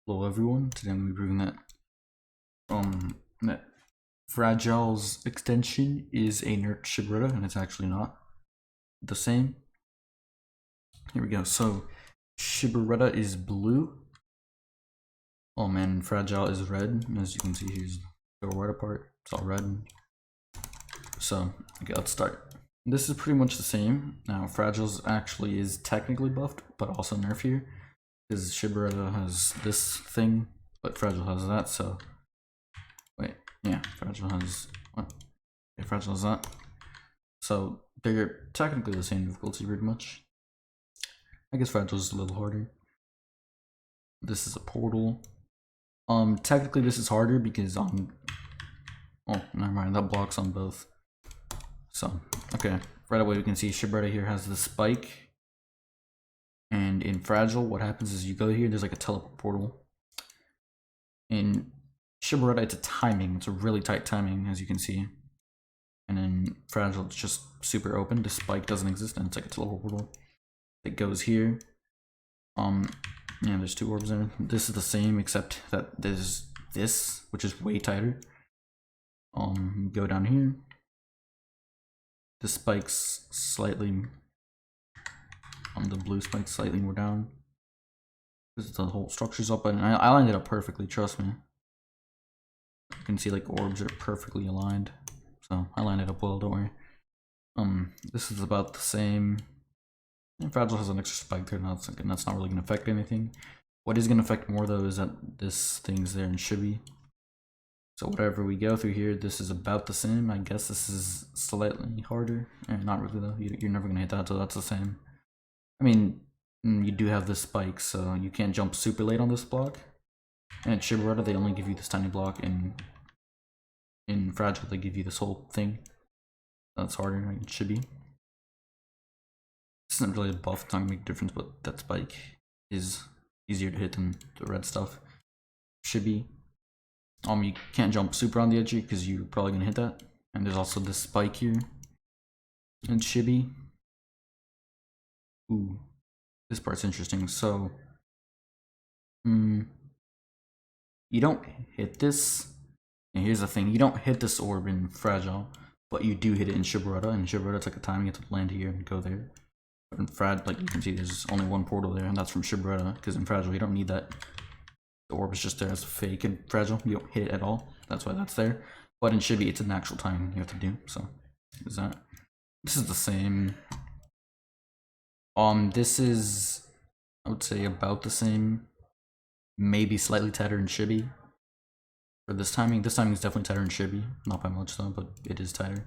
Hello everyone, today I'm going to be proving that Fragile's extension is a nerfed Shibireta, and it's actually not the same. Here we go. So Shibireta is blue. Oh man, Fragile is red. As you can see, here's the right part. It's all red. So okay, let's start. This is pretty much the same. Now Fragile's actually is technically buffed, but also nerfed here. Because Shibireta has this thing, but Fragile has that, so... Wait, yeah, Fragile has... What? Yeah, Fragile has that. So, they're technically the same difficulty, pretty much. I guess Fragile's a little harder. This is a portal. Technically this is harder because on... Oh, never mind, that blocks on both. So, okay. Right away we can see Shibireta here has the spike. And in Fragile, what happens is you go here, there's like a teleport portal. In Shibireta, it's a timing. It's a really tight timing, as you can see. And in Fragile, it's just super open. The spike doesn't exist, and it's like a teleport portal. It goes here. Yeah, there's two orbs there. This is the same, except that there's this, which is way tighter. Go down here. The spike's slightly... the blue spike's slightly more down. Because the whole structure's up, and I lined it up perfectly, trust me. You can see like orbs are perfectly aligned. So I lined it up well, don't worry. This is about the same. And Fragile has an extra spike there, and that's not really gonna affect anything. What is gonna affect more though is that this thing's there in Shibi. So whatever we go through here, this is about the same. I guess this is slightly harder. Not really though, you're never gonna hit that, so that's the same. I mean, you do have this spike, so you can't jump super late on this block. And at Shibireta, they only give you this tiny block. In Fragile, they give you this whole thing. That's harder, like Shibi. This isn't really a buff, it's not gonna make a difference, but that spike is easier to hit than the red stuff. Shibi. You can't jump super on the edge here because you're probably gonna hit that. And there's also this spike here in Shibi. Ooh, this part's interesting. So, you don't hit this. And here's the thing: you don't hit this orb in Fragile, but you do hit it in Shibireta. And Shibireta, it's like a time you have to land here and go there. But in like you can see, there's only one portal there, and that's from Shibireta. Because in Fragile, you don't need that. The orb is just there as a fake. In Fragile, you don't hit it at all. That's why that's there. But in Shibi, it's an actual timing you have to do. So, is that? This is the same. This is, I would say, about the same. Maybe slightly tighter in Shibi. For this timing is definitely tighter in Shibi. Not by much though, but it is tighter.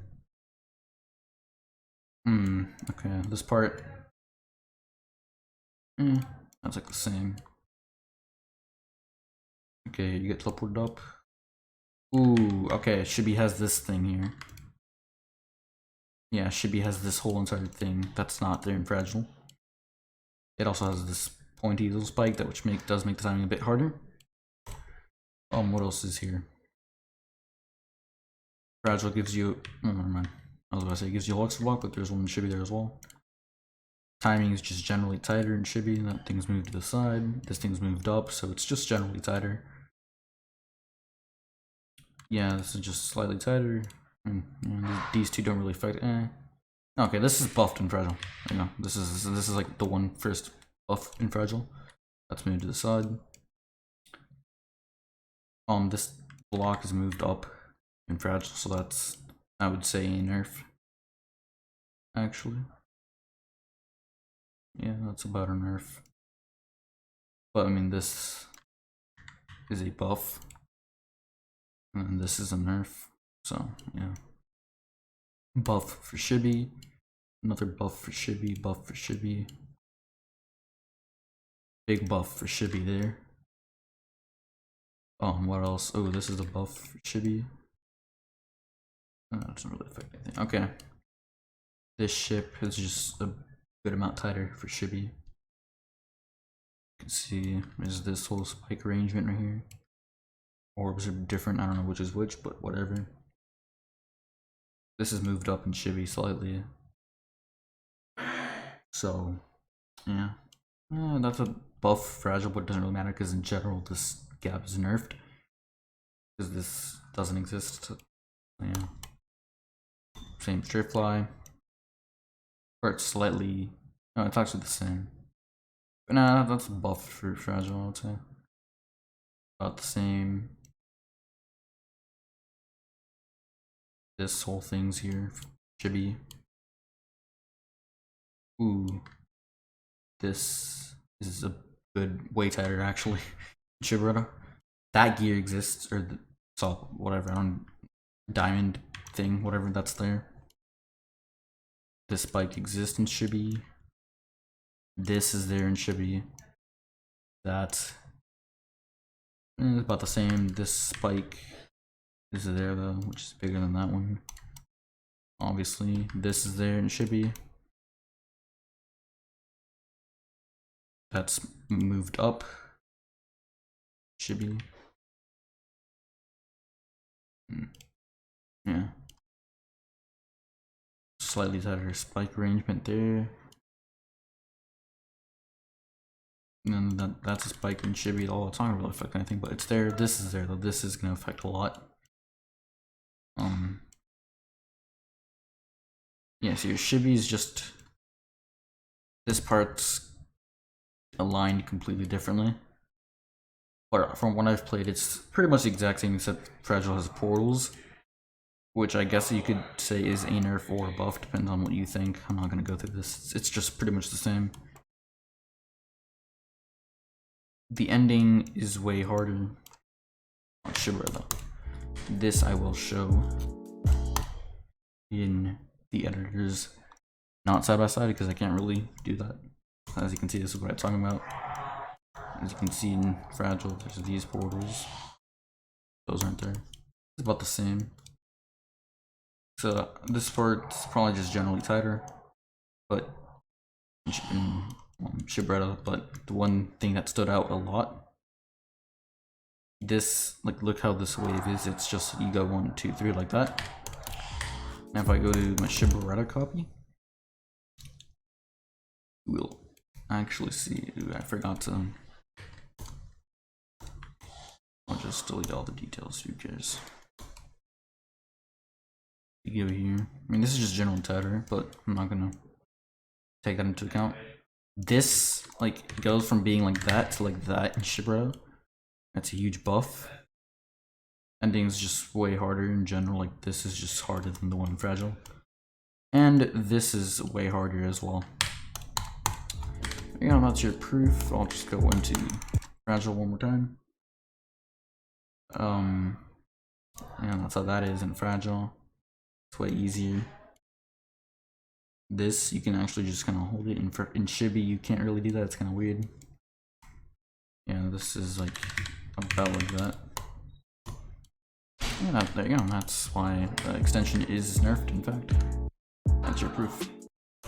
Okay, this part. That's like the same. Okay, you get teleported up. Ooh, okay, Shibi has this thing here. Yeah, Shibi has this whole entire thing that's not there in Fragile. It also has this pointy little spike that does make the timing a bit harder. What else is here? Fragile gives you... Oh, never mind. I was about to say it gives you a Lux block, but there's one in Shibi there as well. Timing is just generally tighter in Shibi. That thing's moved to the side. This thing's moved up, so it's just generally tighter. Yeah, this is just slightly tighter. These two don't really affect... Okay, this is buffed in Fragile. There you go. This is like the one first buff in Fragile. That's moved to the side. This block is moved up in Fragile, so that's, I would say, a nerf. Actually. Yeah, that's about a nerf. But I mean, this is a buff. And this is a nerf. So, yeah. Buff for Shibi. Another buff for Shibi, buff for Shibi. Big buff for Shibi there. What else? Oh, this is a buff for Shibi. That doesn't really affect anything. Okay. This ship is just a good amount tighter for Shibi. You can see there's this whole spike arrangement right here. Orbs are different, I don't know which is which, but whatever. This is moved up in Shibi slightly. So, yeah. That's buff fragile, but it doesn't really matter because in general this gap is nerfed because this doesn't exist. So, yeah. Same straight fly. Or it's slightly. No, it's actually the same. But nah, that's buffed for fragile, I would say. About the same. This whole thing's here. Chibi. Ooh. This is a good, way tighter actually. Shibireta. That gear exists, or the so whatever, on diamond thing, whatever that's there. This spike exists in Shibi. This is there in Shibi. That is about the same. This spike is there though, which is bigger than that one. Obviously, this is there in Shibi. That's moved up. Shibi. Yeah. Slightly tighter spike arrangement there. And then that's a spike in Shibi. Oh, it's not gonna really affect anything, but it's there. This is there though. This is gonna affect a lot. Yeah, so your Shibi is just, this part's aligned completely differently. But from what I've played, it's pretty much the exact same except Fragile has portals, which I guess you could say is a nerf or a buff, depends on what you think. I'm not gonna go through this. It's just pretty much the same. The ending is way harder on Shibireta. This I will show in the editors, not side by side because I can't really do that. As you can see, this is what I'm talking about. As you can see in Fragile, there's these portals. Those aren't there. It's about the same. So this part's probably just generally tighter, but in Shibireta. But the one thing that stood out a lot, this, like, look how this wave is. It's just you go 1, 2, 3 like that. Now if I go to my Shibireta copy, we'll actually see. Ooh, I forgot to. I'll just delete all the details. Who cares? You go here. I mean, this is just general tighter, but I'm not gonna take that into account. This, like, goes from being like that to like that in Shibireta. That's a huge buff. Ending's just way harder in general. Like, this is just harder than the one in Fragile. And this is way harder as well. Yeah, that's your proof. I'll just go into Fragile one more time. Yeah, that's how that is in Fragile. It's way easier. This, you can actually just kind of hold it. In Shibi, you can't really do that. It's kind of weird. Yeah, this is like about like that. Yeah, there you go. That's why the extension is nerfed, in fact. That's your proof.